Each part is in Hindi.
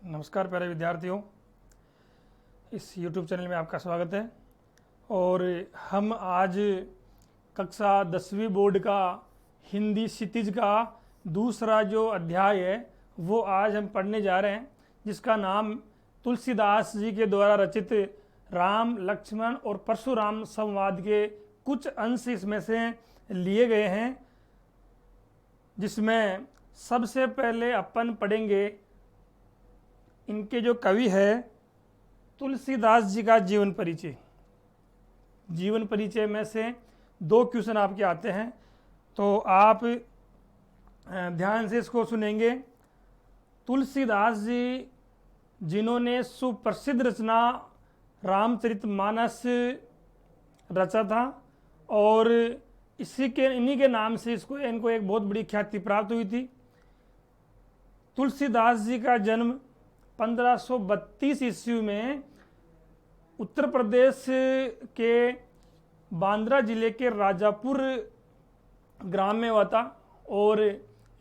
नमस्कार प्यारे विद्यार्थियों, इस YouTube चैनल में आपका स्वागत है। और हम आज कक्षा 10वीं बोर्ड का हिंदी क्षितिज का दूसरा जो अध्याय है वो आज हम पढ़ने जा रहे हैं, जिसका नाम तुलसीदास जी के द्वारा रचित राम लक्ष्मण और परशुराम संवाद के कुछ अंश इसमें से लिए गए हैं, जिसमें सबसे पहले अपन पढ़ेंगे इनके जो कवि है तुलसीदास जी का जीवन परिचय। जीवन परिचय में से 2 क्वेश्चन आपके आते हैं, तो आप ध्यान से इसको सुनेंगे। तुलसीदास जी जिन्होंने सुप्रसिद्ध रचना रामचरितमानस रचा था और इन्हीं के नाम से इनको एक बहुत बड़ी ख्याति प्राप्त हुई थी। तुलसीदास जी का जन्म 1532 ईस्वी में उत्तर प्रदेश के बांद्रा जिले के राजापुर ग्राम में हुआ था और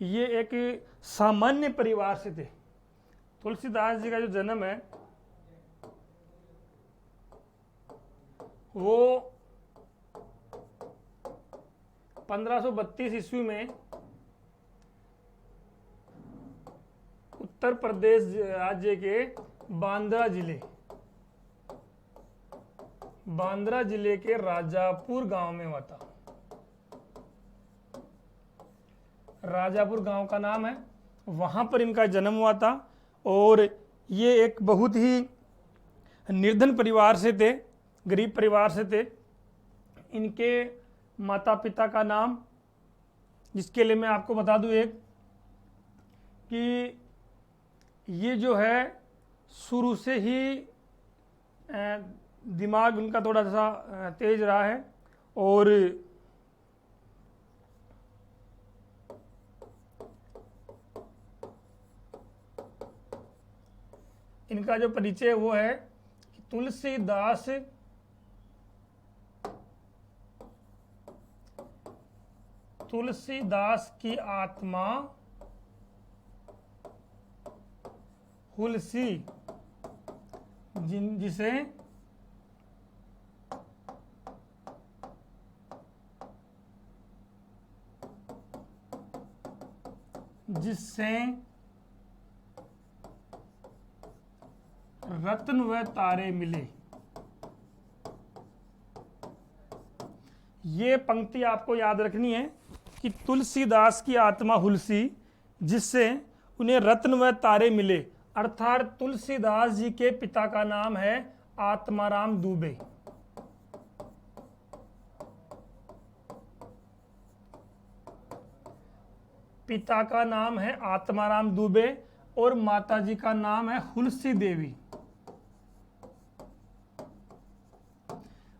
ये एक सामान्य परिवार से थे। तुलसीदास जी का जो जन्म है वो 1532 ईस्वी में उत्तर प्रदेश राज्य के बांद्रा जिले के राजापुर गांव में हुआ था। राजापुर गांव का नाम है, वहां पर इनका जन्म हुआ था और ये एक बहुत ही निर्धन परिवार से थे, गरीब परिवार से थे। इनके माता पिता का नाम, जिसके लिए मैं आपको बता दूं एक कि ये जो है शुरू से ही दिमाग उनका थोड़ा सा तेज रहा है और इनका जो परिचय वो है कि तुलसीदास की आत्मा हुलसी, जिससे रत्न व तारे मिले। ये पंक्ति आपको याद रखनी है कि तुलसीदास की आत्मा हुलसी, जिससे उन्हें रत्न व तारे मिले, अर्थात तुलसीदास जी के पिता का नाम है आत्माराम दुबे। पिता का नाम है आत्माराम दुबे और माता जी का नाम है हुलसी देवी।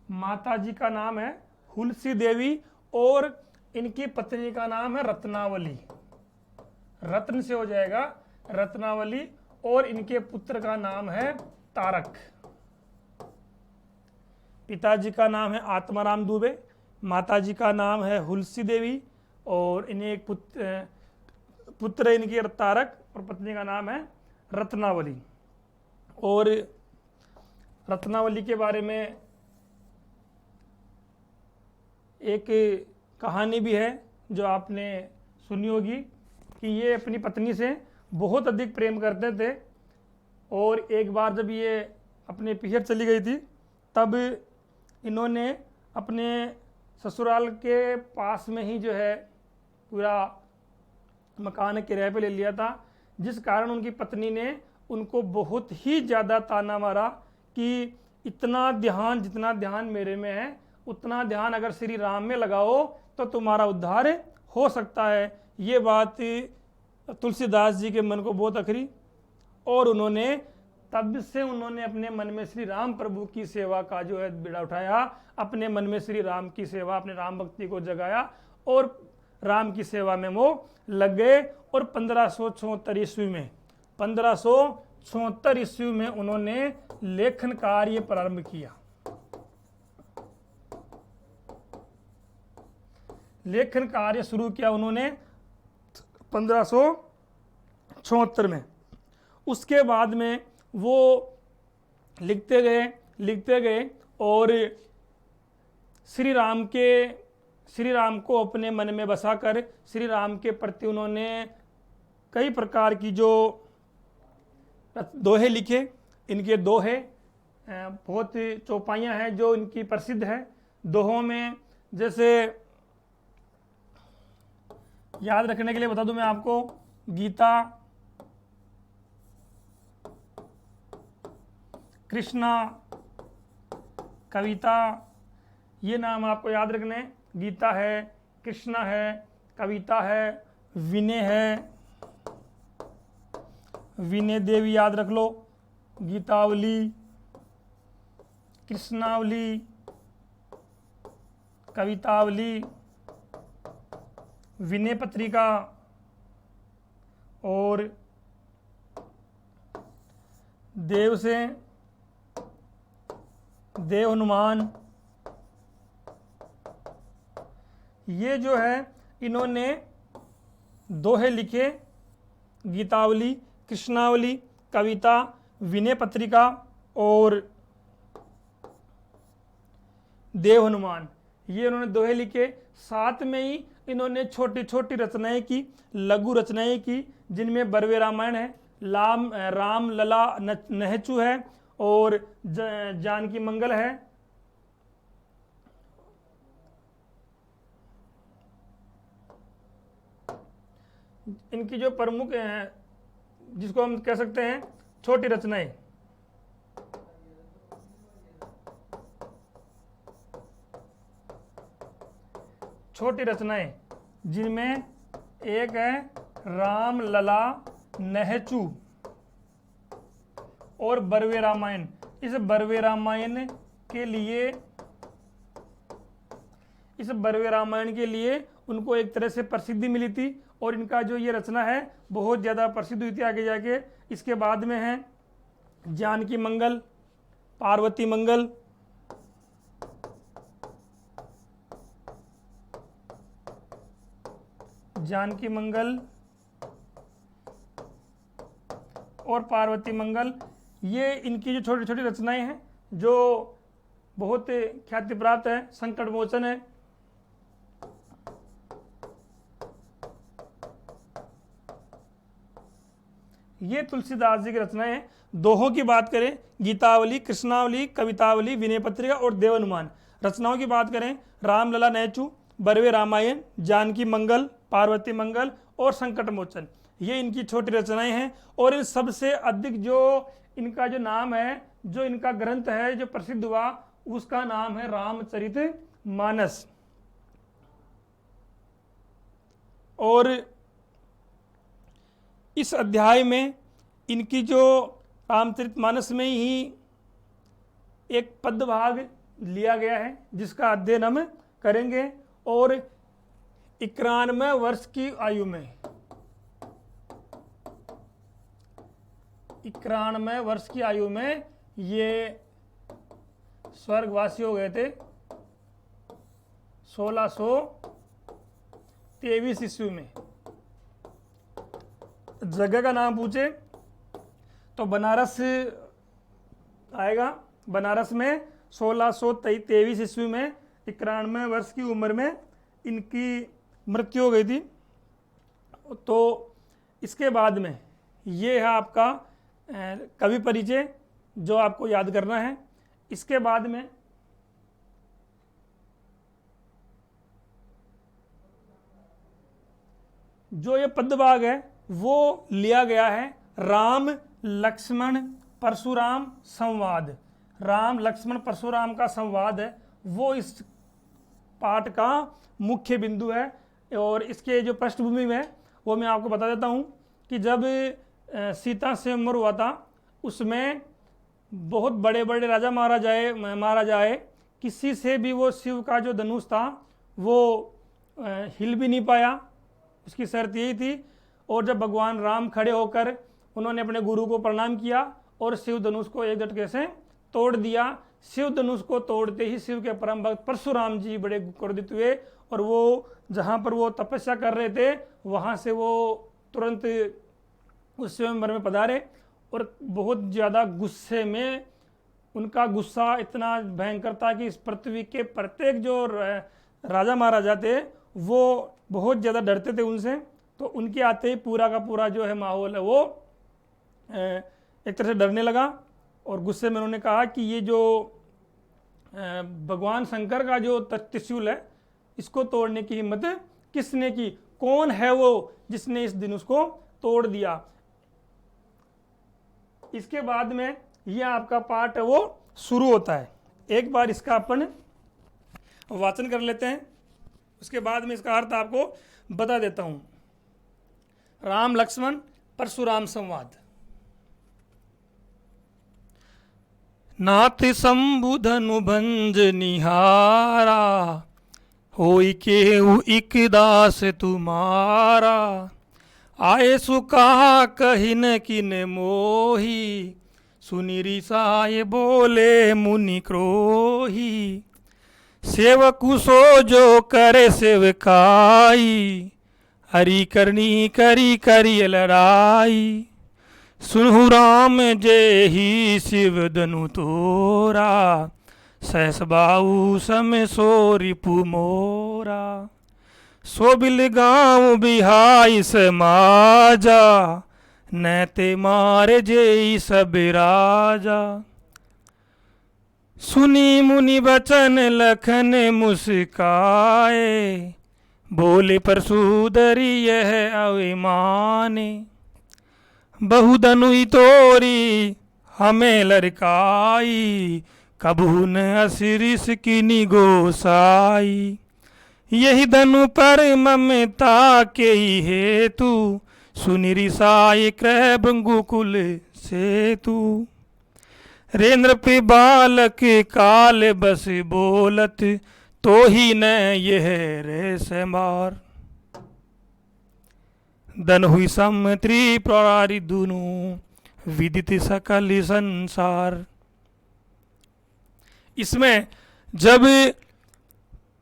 माता जी का नाम है हुलसी देवी और इनकी पत्नी का नाम है रत्नावली। रत्न से हो जाएगा रत्नावली और इनके पुत्र का नाम है तारक। पिताजी का नाम है आत्माराम दुबे, माताजी का नाम है हुलसी देवी और इन्हें एक पुत्र इनके तारक और पत्नी का नाम है रत्नावली। और रत्नावली के बारे में एक कहानी भी है जो आपने सुनी होगी कि ये अपनी पत्नी से बहुत अधिक प्रेम करते थे और एक बार जब ये अपने पिहर चली गई थी तब इन्होंने अपने ससुराल के पास में ही जो है पूरा मकान किराए पे ले लिया था, जिस कारण उनकी पत्नी ने उनको बहुत ही ज़्यादा ताना मारा कि जितना ध्यान मेरे में है उतना ध्यान अगर श्री राम में लगाओ तो तुम्हारा उद्धार हो सकता है। ये बात तुलसीदास जी के मन को बहुत अखरी और तब से उन्होंने अपने मन में श्री राम प्रभु की सेवा का जो है बीड़ा उठाया, अपने मन में श्री राम की सेवा, अपने राम भक्ति को जगाया और राम की सेवा में वो लग गए। और 1574 ईस्वी में उन्होंने लेखन कार्य प्रारंभ किया। लेखन कार्य शुरू किया उन्होंने 1574 में। उसके बाद में वो लिखते गए और श्री राम को अपने मन में बसाकर श्री राम के प्रति उन्होंने कई प्रकार की जो दोहे लिखे। इनके दोहे बहुत चौपाइयाँ हैं जो इनकी प्रसिद्ध है। दोहों में जैसे याद रखने के लिए बता दूं मैं आपको, गीता, कृष्णा, कविता, ये नाम आपको याद रखने। गीता है, कृष्णा है, कविता है, विनय है, विनय देवी याद रख लो, गीतावली, कृष्णावली, कवितावली, विनय पत्रिका और देव से देव हनुमान। ये जो है इन्होंने दोहे लिखे, गीतावली, कृष्णावली, कविता, विनय पत्रिका और देव हनुमान, ये उन्होंने दोहे लिखे। साथ में ही इन्होंने छोटी छोटी रचनाएं की, लघु रचनाएं की, जिनमें बरवे रामायण है, राम लला नहचु है और जानकी मंगल है। इनकी जो प्रमुख हैं, जिसको हम कह सकते हैं छोटी रचनाएं, छोटी रचनाएं जिनमें एक है राम लला नहचु और बरवे रामायण। इस बरवे रामायण के लिए उनको एक तरह से प्रसिद्धि मिली थी और इनका जो ये रचना है बहुत ज़्यादा प्रसिद्ध हुई थी आगे जाके। इसके बाद में है जानकी मंगल, पार्वती मंगल, जानकी मंगल और पार्वती मंगल। ये इनकी जो छोटी छोटी रचनाएं हैं जो बहुत ख्याति प्राप्त है। संकट मोचन है, ये तुलसीदास जी की रचनाएं हैं। दोहों की बात करें, गीतावली, कृष्णावली, कवितावली, विनय पत्रिका और देव हनुमान। रचनाओं की बात करें, राम लला नहचु, बरवे रामायण, जानकी मंगल, पार्वती मंगल और संकट मोचन, ये इनकी छोटी रचनाएं हैं। और इन सबसे अधिक जो इनका जो नाम है, जो इनका ग्रंथ है जो प्रसिद्ध हुआ, उसका नाम है रामचरितमानस। और इस अध्याय में इनकी जो रामचरितमानस में ही एक पद्य भाग लिया गया है जिसका अध्ययन हम करेंगे। और 91 वर्ष की आयु में, 91 वर्ष की आयु में ये स्वर्गवासी हो गए थे 1623 ईस्वी में। जगह का नाम पूछे तो बनारस आएगा। बनारस में 1623 ईस्वी में 91 वर्ष की उम्र में इनकी मृत्यु हो गई थी। तो इसके बाद में ये है आपका कवि परिचय जो आपको याद करना है। इसके बाद में जो ये पद्य भाग है वो लिया गया है राम लक्ष्मण परशुराम संवाद। राम लक्ष्मण परशुराम का संवाद है वो इस पाठ का मुख्य बिंदु है। और इसके जो पृष्ठभूमि में वो मैं आपको बता देता हूँ कि जब सीता स्वयंवर हुआ था उसमें बहुत बड़े बड़े राजा महाराजाए किसी से भी वो शिव का जो धनुष था वो हिल भी नहीं पाया। उसकी शर्त यही थी। और जब भगवान राम खड़े होकर उन्होंने अपने गुरु को प्रणाम किया और शिव धनुष को एक झटके से तोड़ दिया। शिव धनुष को तोड़ते ही शिव के परम भक्त परशुराम जी बड़े क्रोधित हुए और वो जहाँ पर वो तपस्या कर रहे थे वहाँ से वो तुरंत उस स्वयंवर में पधारे और बहुत ज़्यादा गुस्से में, उनका गुस्सा इतना भयंकर था कि इस पृथ्वी के प्रत्येक जो राजा महाराजा थे वो बहुत ज़्यादा डरते थे उनसे। तो उनके आते ही पूरा का पूरा जो है माहौल है वो एक तरह से डरने लगा, और गुस्से में उन्होंने कहा कि ये जो भगवान शंकर का जो त्रिशूल है इसको तोड़ने की हिम्मत किसने की, कौन है वो जिसने इस दिन उसको तोड़ दिया। इसके बाद में ये आपका पाठ है वो शुरू होता है। एक बार इसका अपन वाचन कर लेते हैं, उसके बाद में इसका अर्थ आपको बता देता हूं। राम लक्ष्मण परशुराम संवाद। नाथ संबुधनु भंज निहारा, होई केहू इक दास तुम्हारा। आए सुकहा कहिन किन मोही, सुनि रिसाए बोले मुनि क्रोही। सेवकु सो जो करे सेवकाई, हरि करनी करी करी लड़ाई। सुनहु राम जय ही शिव धनु तोरा, सहस बाहु सम सो रिपु मोरा। सो बिल गाँव बिहाई समाजा, नैते मार जय सब राजा। सुनी मुनि बचन लखन मुस्काए, बोले परशुधरी यह अभिमाने। बहुधनुई तोरी हमें लड़काई, कबहू न असिरिस किनी गोसाई। यही धनु पर ममता के ही हेतु, सुनि रिसाए क्रय गुकुल सेतु। रेंद्र पे बालक काल बस बोलत, तो ही न यह रे समार। धन हुई सम त्रिपुरारी दुनु, विदित सकल संसार। इसमें जब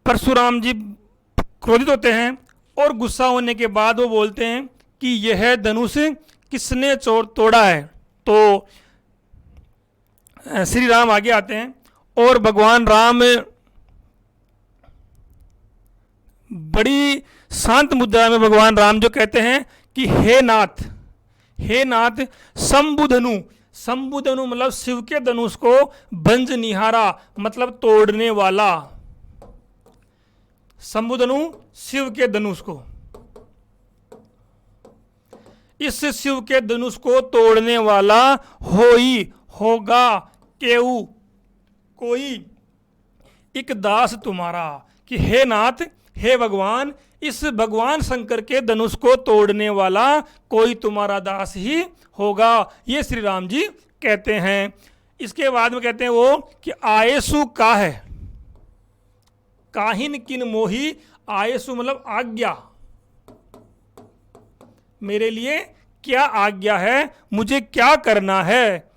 परशुराम जी क्रोधित होते हैं और गुस्सा होने के बाद वो बोलते हैं कि यह धनुष किसने तोड़ा है, तो श्री राम आगे आते हैं और भगवान राम बड़ी शांत मुद्रा में भगवान राम जो कहते हैं कि हे नाथ, हे नाथ, शंभुधनु, शंभुधनु मतलब शिव के धनुष को भंज निहारा मतलब तोड़ने वाला। शंभुधनु शिव के धनुष को, इस शिव के धनुष को तोड़ने वाला होई होगा केऊ कोई एक दास तुम्हारा, कि हे नाथ, हे भगवान, इस भगवान शंकर के धनुष को तोड़ने वाला कोई तुम्हारा दास ही होगा, ये श्री राम जी कहते हैं। इसके बाद में कहते हैं वो कि आयसु का है, काहिन किन मोही। आयसु मतलब आज्ञा, मेरे लिए क्या आज्ञा है, मुझे क्या करना है।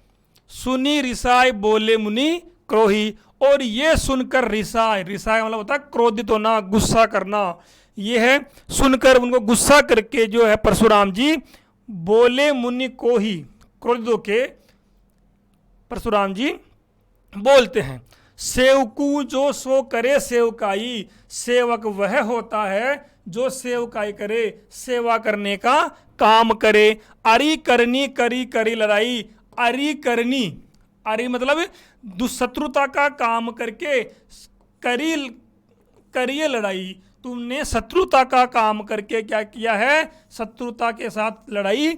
सुनी रिसाय बोले मुनि क्रोही, और ये सुनकर रिसाय, रिसाय मतलब होता है क्रोधित होना, गुस्सा करना। ये है सुनकर उनको गुस्सा करके जो है परशुराम जी बोले मुनि को ही, क्रोधित होके परशुराम जी बोलते हैं। सेवकू जो सो करे सेवकाई, सेवक वह होता है जो सेवकाई करे, सेवा करने का काम करे। अरि करनी करी करी लड़ाई, अरि करनी, अरि मतलब दुशत्रुता का काम करके करिए लड़ाई। तुमने शत्रुता का काम करके क्या किया है, शत्रुता के साथ लड़ाई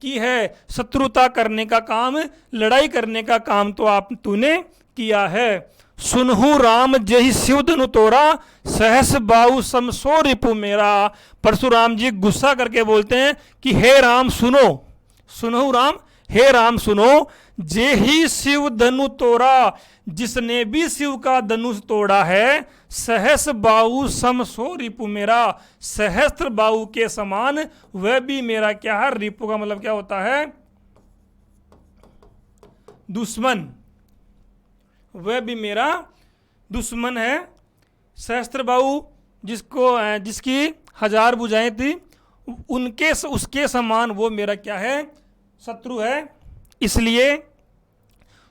की है। शत्रुता करने का काम, लड़ाई करने का काम तो तूने किया है। सुनहु राम जही शिव धनु तोरा, सहस बाहु सम सो रिपु मेरा। परशुराम जी गुस्सा करके बोलते हैं कि हे राम सुनो, सुनहु राम, हे राम सुनो, जे ही शिव धनु तोरा, जिसने भी शिव का धनुष तोड़ा है, सहस बाहु सम सो रिपु मेरा, सहस्त्र बाहु के समान वह भी मेरा क्या है। रिपु का मतलब क्या होता है, दुश्मन, वह भी मेरा दुश्मन है। सहस्त्र बाहु जिसकी 1000 भुजाएं थी, उनके उसके समान वो मेरा क्या है, शत्रु है। इसलिए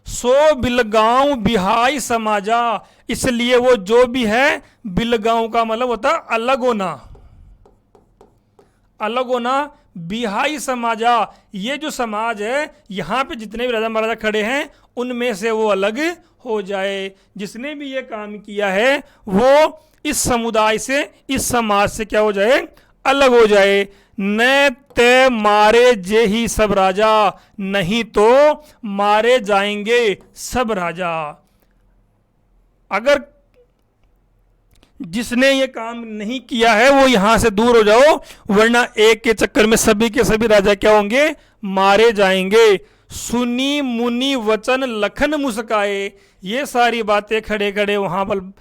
सो बिलगांव बिहाई समाजा, इसलिए वो जो भी है, बिलगांव का मतलब होता है अलग होना, अलग होना, बिहाई समाजा, ये जो समाज है, यहां पे जितने भी राजा महाराजा खड़े हैं उनमें से वो अलग हो जाए। जिसने भी ये काम किया है वो इस समुदाय से, इस समाज से क्या हो जाए, अलग हो जाए। न ते मारे जे ही सब राजा, नहीं तो मारे जाएंगे सब राजा। अगर जिसने ये काम नहीं किया है वो यहां से दूर हो जाओ, वरना एक के चक्कर में सभी के सभी राजा क्या होंगे, मारे जाएंगे। सुनी मुनि वचन लखन मुस्काए, ये सारी बातें खड़े खड़े वहां पर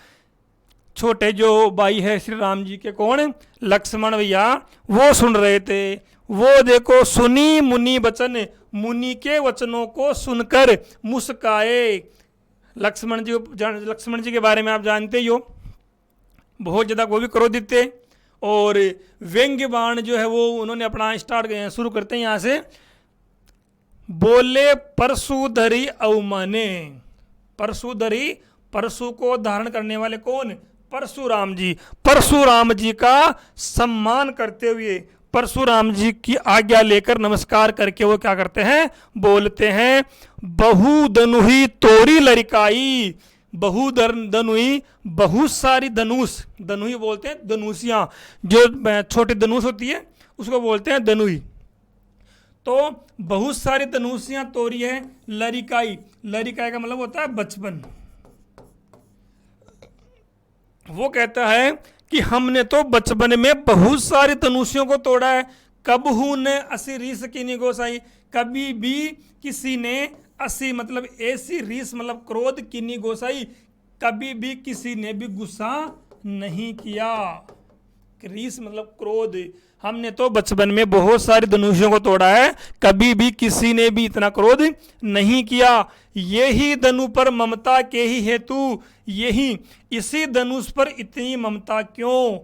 छोटे जो भाई है श्री राम जी के, कौन, लक्ष्मण भैया, वो सुन रहे थे। वो देखो सुनी मुनि वचन, मुनि के वचनों को सुनकर मुस्काए। लक्ष्मण जी के बारे में आप जानते ही हो, बहुत ज़्यादा वो भी क्रोधित थे, और व्यंग्य बाण जो है वो उन्होंने अपना शुरू करते हैं यहाँ से, बोले परशुधरी अवमाने। परशुधरी, परशु को धारण करने वाले कौन, परशुराम जी। परशुराम जी का सम्मान करते हुए, परशुराम जी की आज्ञा लेकर नमस्कार करके वो क्या करते हैं, बोलते हैं, बहु धनुही तोरी लरिकाई। बहु धनुही, बहुत सारी धनुष, धनुही बोलते हैं धनुषियां, जो छोटी धनुष होती है उसको बोलते हैं धनुही। तो बहुत सारी धनुषियां तोड़ी है, लरिकाई, लरिकाई का मतलब होता है बचपन। वो कहता है कि हमने तो बचपन में बहुत सारी धनुषियों को तोड़ा है। कबहू ने असी रीस की नहीं गोसाई, कभी भी किसी ने असी मतलब ऐसी रीस मतलब क्रोध की नहीं गोसाई, कभी भी किसी ने भी गुस्सा नहीं किया। रीस मतलब क्रोध, हमने तो बचपन में बहुत सारी धनुषियों को तोड़ा है, कभी भी किसी ने भी इतना क्रोध नहीं किया। यही धनु पर ममता के ही हेतु, यही इसी धनुष पर इतनी ममता क्यों,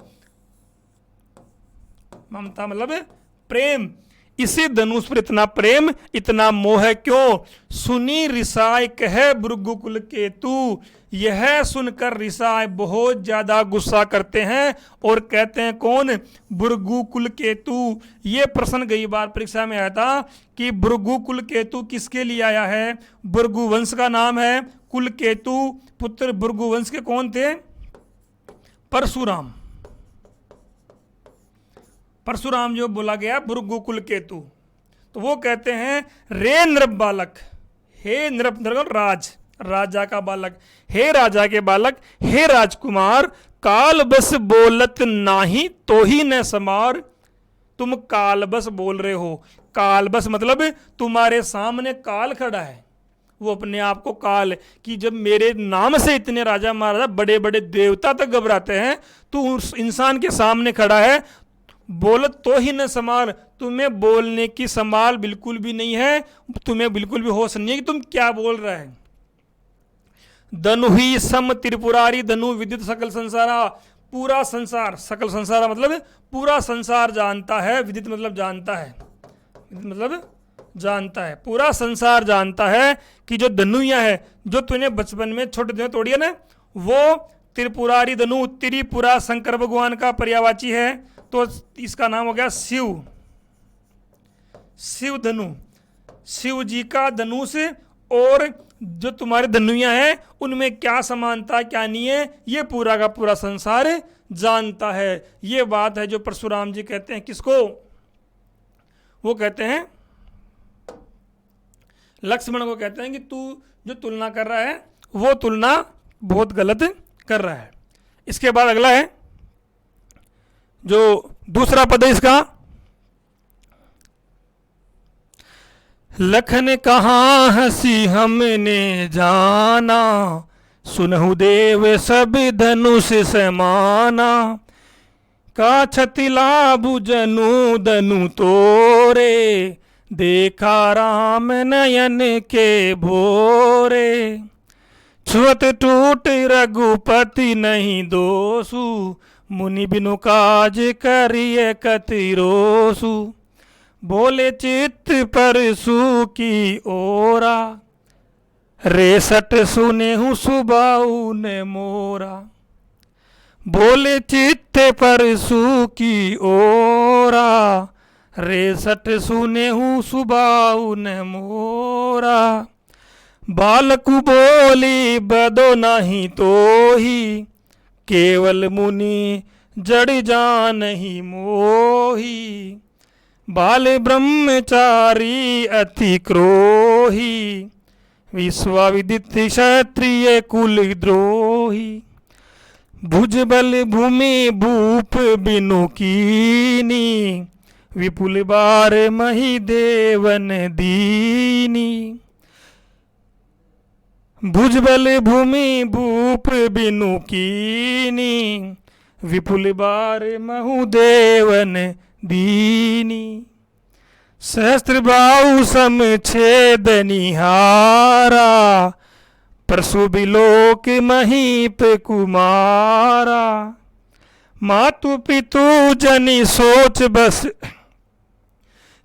ममता मतलब प्रेम, इसी धनुष पर इतना प्रेम, इतना मोह क्यों। सुनी रिसाय कहे भृगुकुल केतु, यह सुनकर रिसाय बहुत ज्यादा गुस्सा करते हैं और कहते हैं कौन, भृगुकुल केतु। ये प्रश्न कई बार परीक्षा में आया था कि भृगुकुल केतु किसके लिए आया है। भृगुवंश का नाम है, कुल केतु, पुत्र भृगुवंश के कौन थे, परशुराम। परशुराम जो बोला गया भृगुकुल केतु, तो वो कहते हैं रे नृप बालक, हे नृप राज, राजा का बालक, हे राजा के बालक, हे राजकुमार, काल बस बोलत नाही तो ही न समार। तुम काल बस बोल रहे हो, काल बस मतलब तुम्हारे सामने काल खड़ा है। वो अपने आप को काल, कि जब मेरे नाम से इतने राजा महाराजा बड़े बड़े देवता तक घबराते हैं, तू उस इंसान के सामने खड़ा है, बोलत तो ही न संभाल, तुम्हें बोलने की संभाल बिल्कुल भी नहीं है, तुम्हें बिल्कुल भी होश नहीं है कि तुम क्या बोल रहे हैं। धनु ही सम त्रिपुरारी धनु विदित सकल संसारा, पूरा संसार, सकल संसार मतलब पूरा संसार जानता है, विदित मतलब जानता है, मतलब जानता है, पूरा संसार जानता है कि जो धनुया है जो तूने बचपन में छोटे दिन तोड़ी है ना, वो त्रिपुरारी धनु, त्रिपुरा शंकर भगवान का पर्यायवाची है, तो इसका नाम हो गया शिव, शिव धनु, शिव जी का धनुष। और जो तुम्हारे धनुया हैं उनमें क्या समानता क्या नहीं है, ये पूरा का पूरा संसार जानता है। ये बात है जो परशुराम जी कहते हैं किसको, वो कहते हैं लक्ष्मण को, कहते हैं कि तू जो तुलना कर रहा है वो तुलना बहुत गलत कर रहा है। इसके बाद अगला है जो दूसरा पद है इसका, लखन कहाँ हंसी हमने जाना, सुनहु देव सब धनुष समाना, का छति लाभु जनु धनु तोरे, देखा राम नयन के भोरे, छुअत टूट रघुपति नहीं दोषु, मुनि बिनु काज करिए कति रोसु, बोले चित्त परसू की ओरा, रेसट सुने हूँ सुबाऊ ने मोरा। बोले चित्त परसू की ओरा, रेसट सुने हूँ सुबाऊ ने मोरा। बालकु बोली बदो नहीं तो ही, केवल मुनि जड़ जान ही मोही। बाल ब्रह्मचारी अति क्रोही, विश्वविदित क्षत्रिय कुल द्रोही। भुजबल भूमि भूप बिनु कीनी, विपुल बार मही देवन दीनी। भुजबल भूमि भूप बिनु कीनी, विपुल बार महु देवन दीनी। सहस्त्र बाहु सम छेदनिहारा, परशु बिलोक महीप कुमारा। मातु पितु जनि सोच बस,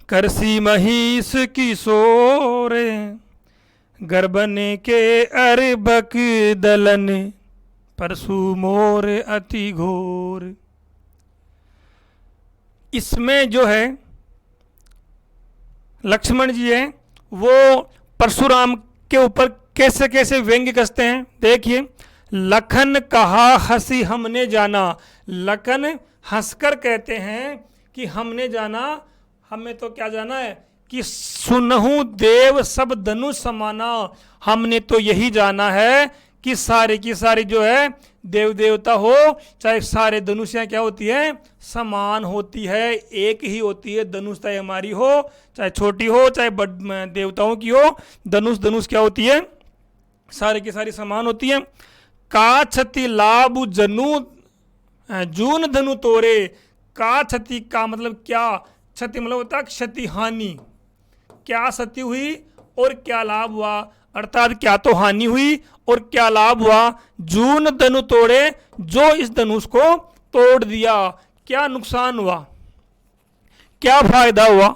करसी महिष किशोरे। गर्भने के अरबक दलन, परशु मोर अति घोर। इसमें जो है लक्ष्मण जी हैं वो परशुराम के ऊपर कैसे कैसे व्यंग्य कसते हैं। देखिए, लखन कहा हंसी हमने जाना। लखन हंसकर कहते हैं कि हमने जाना, हमें तो क्या जाना है कि सुनहु देव सब धनुष समाना। हमने तो यही जाना है कि सारे की सारी जो है देव देवता हो, चाहे सारे धनुषियाँ क्या होती है, समान होती है, एक ही होती है। धनुष चाहे हमारी हो, चाहे छोटी हो, चाहे देवताओं की हो, धनुष धनुष क्या होती है, सारे की सारी समान होती है। का क्षति लाभ जनु जून धनु तोरे। का क्षति का मतलब क्या, क्षति मतलब होता है क्षति हानि। क्या क्षति हुई और क्या लाभ हुआ, अर्थात क्या तो हानि हुई और क्या लाभ हुआ। जून धनु तोड़े, जो इस धनुष को तोड़ दिया, क्या नुकसान हुआ, क्या फायदा हुआ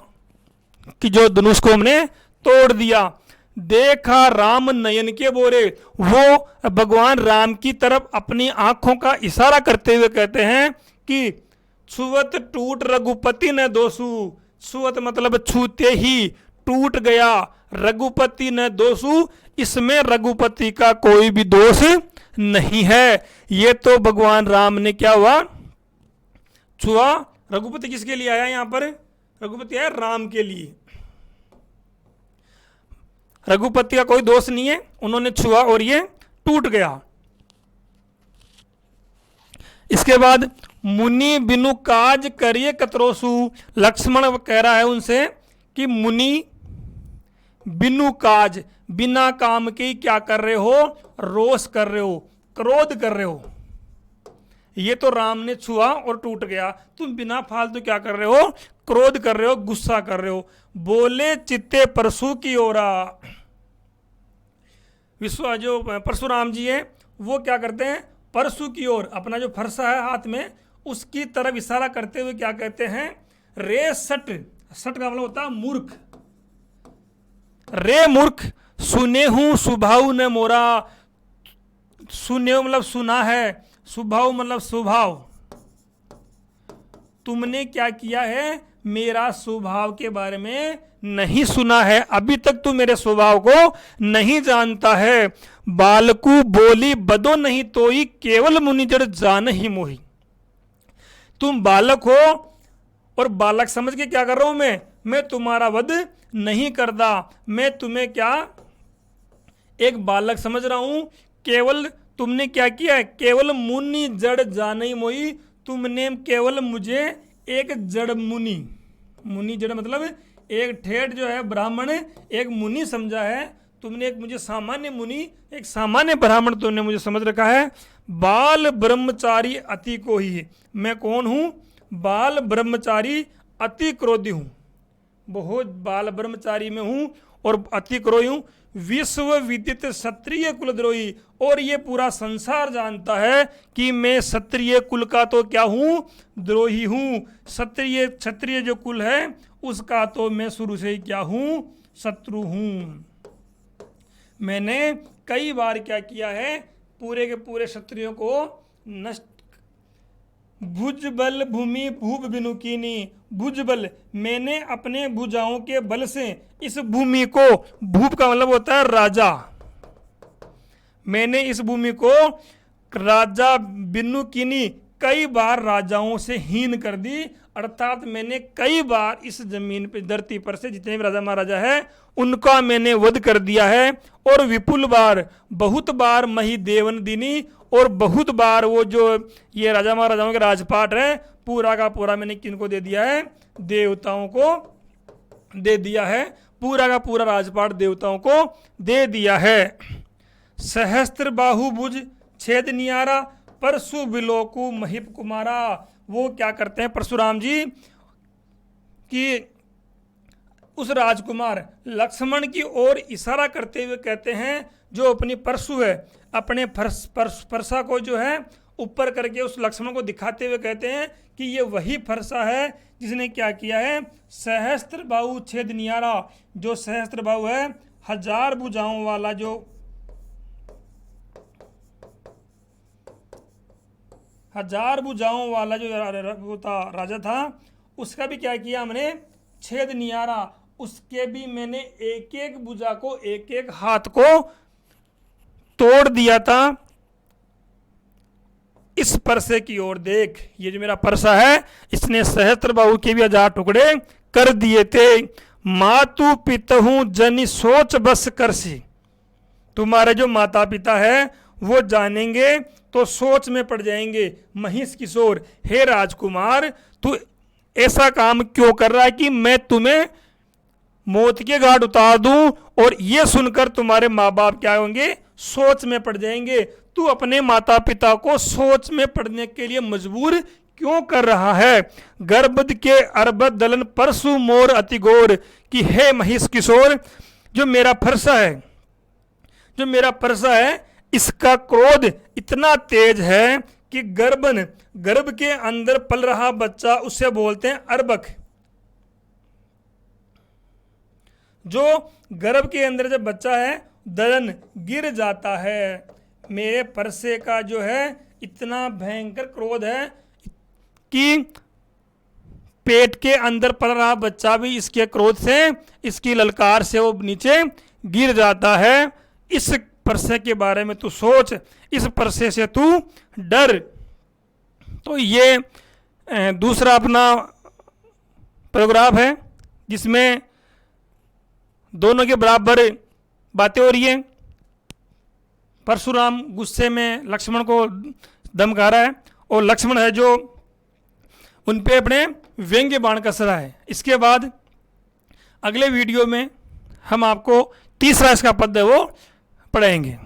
कि जो धनुष को हमने तोड़ दिया। देखा राम नयन के बोरे, वो भगवान राम की तरफ अपनी आंखों का इशारा करते हुए कहते हैं कि छुवत टूट रघुपति न दोषु। छुवत मतलब छूते ही टूट गया, रघुपति न दोषु, इसमें रघुपति का कोई भी दोष नहीं है। ये तो भगवान राम ने क्या हुआ, छुआ। रघुपति किसके लिए आया यहां पर, रघुपति आया राम के लिए। रघुपति का कोई दोष नहीं है, उन्होंने छुआ और ये टूट गया। इसके बाद मुनि बिनु काज करिए कतरोसु। लक्ष्मण कह रहा है उनसे कि मुनि बिनु काज, बिना काम के क्या कर रहे हो, रोष कर रहे हो, क्रोध कर रहे हो। ये तो राम ने छुआ और टूट गया, तुम बिना फालतू क्या कर रहे हो, क्रोध कर रहे हो, गुस्सा कर रहे हो। बोले चित्ते परशु की ओरा। विश्व जो परशुराम जी हैं वो क्या करते हैं, परशु की ओर, अपना जो फरसा है हाथ में उसकी तरफ इशारा करते हुए क्या कहते हैं, रे सट। सट का मतलब होता है मूर्ख। रे मूर्ख, सुने हूं सुभाव न मोरा। सुने मतलब सुना है, सुभाव मतलब स्वभाव। तुमने क्या किया है, मेरा स्वभाव के बारे में नहीं सुना है, अभी तक तू मेरे स्वभाव को नहीं जानता है। बालकू बोली बदो नहीं तोई, केवल मुनि जड़ जान ही मोही। तुम बालक हो और बालक समझ के क्या कर रहा हूं मैं तुम्हारा वध नहीं करता, मैं तुम्हें क्या एक बालक समझ रहा हूं। केवल तुमने क्या किया है, केवल मुनि जड़ जान ही मोही। तुमने केवल मुझे एक जड़ मुनि, मुनि जड़ मतलब एक ठेठ जो है ब्राह्मण, एक मुनि समझा है तुमने। एक मुझे सामान्य मुनि, एक सामान्य ब्राह्मण तुमने मुझे समझ रखा है। बाल ब्रह्मचारी अति को ही, मैं कौन हूं, बाल ब्रह्मचारी अति क्रोधी हूं, बहुत बाल ब्रह्मचारी में हूं और अति क्रोधी हूं। विश्व विदित क्षत्रिय कुलद्रोही, और ये पूरा संसार जानता है कि मैं क्षत्रिय कुल का तो क्या हूं, द्रोही हूं। क्षत्रिय जो कुल है उसका तो मैं शुरू से ही क्या हूँ, शत्रु हूँ। मैंने कई बार क्या किया है, पूरे के पूरे क्षत्रियों को नष्ट। भुजबल भूमि भूप बिनुकीनी, भुजबल मैंने अपने भुजाओं के बल से इस भूमि को, भूप का मतलब होता है राजा, मैंने इस भूमि को राजा बिनुकीनी कई बार राजाओं से हीन कर दी, अर्थात मैंने कई बार इस जमीन पे, धरती पर से जितने भी राजा महाराजा है उनका मैंने वध कर दिया है। और विपुल बार, बहुत बार मही देवन दीनी, और बहुत बार वो जो ये राजा महाराजाओं के राजपाट है पूरा का पूरा मैंने किनको दे दिया है, देवताओं को दे दिया है, पूरा का पूरा राजपाट देवताओं को दे दिया है। सहस्त्र बाहुभुज छेद नियारा, परशु बिलोकु महिप कुमारा। वो क्या करते हैं परशुराम जी कि उस राजकुमार लक्ष्मण की ओर इशारा करते हुए कहते हैं, जो अपनी परशु है, अपने फरसा को जो है ऊपर करके उस लक्ष्मण को दिखाते हुए कहते हैं कि ये वही फरसा है जिसने क्या किया है, सहस्त्र बाहु छेद नियारा। जो सहस्त्र बाहु है, 1000 भुजाओं वाला जो 1000 भुजाओं वाला जो राजा था, उसका भी क्या किया हमने, छेद नियारा। उसके भी मैंने एक एक भुजा को, एक एक हाथ को तोड़ दिया था। इस परसे की ओर देख, ये जो मेरा परसा है इसने सहस्त्र बाहु के भी 1000 टुकड़े कर दिए थे। मातु पितहु जनि सोच बस करसी, तुम्हारे जो माता पिता है वो जानेंगे तो सोच में पड़ जाएंगे। महिष किशोर, हे राजकुमार तू ऐसा काम क्यों कर रहा है कि मैं तुम्हें मौत के घाट उतार दूं, और ये सुनकर तुम्हारे माँ बाप क्या होंगे, सोच में पड़ जाएंगे। तू अपने माता पिता को सोच में पड़ने के लिए मजबूर क्यों कर रहा है। गर्भद के अरबद दलन परसु मोर अतिगोर, कि हे महिष किशोर, जो मेरा फरसा है, जो मेरा फरसा है, इसका क्रोध इतना तेज है कि गर्भ के अंदर पल रहा बच्चा, उससे बोलते हैं अर्बक। जो गर्भ के अंदर जब बच्चा है दलन गिर जाता है। मेरे परसे का जो है इतना भयंकर क्रोध है कि पेट के अंदर पल रहा बच्चा भी इसके क्रोध से, इसकी ललकार से वो नीचे गिर जाता है। इस परसे के बारे में तू सोच, इस परसे से तू डर। तो ये दूसरा अपना पैराग्राफ है जिसमें दोनों के बराबर बातें हो रही हैं। परशुराम गुस्से में लक्ष्मण को धमका रहा है, और लक्ष्मण है जो उन पे अपने व्यंग्य बाण कस रहा है। इसके बाद अगले वीडियो में हम आपको तीसरा इसका पद है वो पढ़ाएंगे।